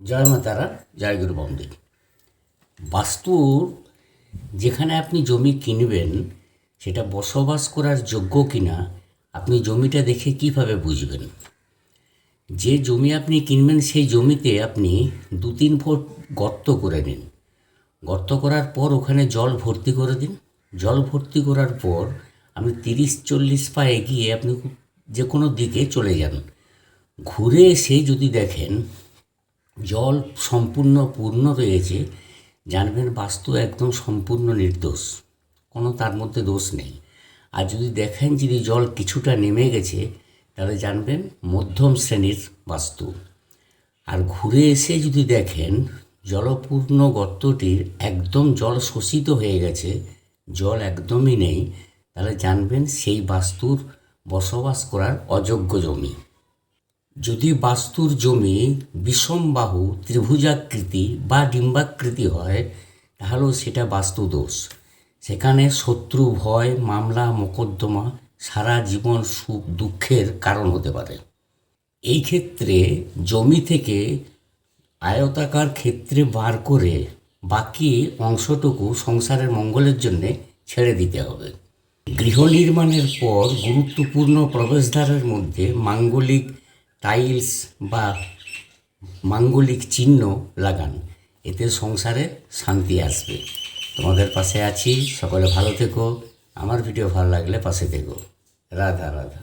জয় মা তারা, জয় গুরু বন্দে। বাস্তুর যেখানে আপনি জমি কিনবেন সেটা বসবাস করার যোগ্য কিনা আপনি জমিটা দেখে কিভাবে বুঝবেন? যে জমি আপনি কিনবেন সেই জমিতে আপনি 2-3 ফুট গর্ত করে নিন। গর্ত করার পর ওখানে জল ভর্তি করে দিন। জল ভর্তি করার পর আপনি 30-40 পা এগিয়ে আপনি যে কোনো দিকে চলে যান। ঘুরে এসে যদি দেখেন জল সম্পূর্ণ পূর্ণ রয়েছে, জানবেন বাস্তু একদম সম্পূর্ণ নির্দোষ, কোনো তার মধ্যে দোষ নেই। আর যদি দেখেন যদি জল কিছুটা নেমে গেছে, তাহলে জানবেন মধ্যম শ্রেণীর বাস্তু। আর ঘুরে এসে যদি দেখেন জলপূর্ণ গর্তটির একদম জল শোষিত হয়ে গেছে, জল একদমই নেই, তাহলে জানবেন সেই বাস্তুর বসবাস করার অযোগ্য জমি। যদি বাস্তুর জমি বিষমবাহু, ত্রিভুজাকৃতি বা ডিম্বাকৃতি হয়, তাহলেও সেটা বাস্তু দোষ। সেখানে শত্রু, ভয়, মামলা, মোকদ্দমা সারা জীবন সুখ দুঃখের কারণ হতে পারে। এই ক্ষেত্রে জমি থেকে আয়তাকার ক্ষেত্রে বার করে বাকি অংশটুকু সংসারের মঙ্গলের জন্যে ছেড়ে দিতে হবে। গৃহ নির্মাণের পর গুরুত্বপূর্ণ প্রবেশদ্বারের মধ্যে মাঙ্গলিক টাইলস বা মাঙ্গলিক চিহ্ন লাগান, এতে সংসারে শান্তি আসবে। তোমাদের পাশে আছি, সকলে ভালো থেকো। আমার ভিডিও ভালো লাগলে পাশে থেকো। রাধা রাধা।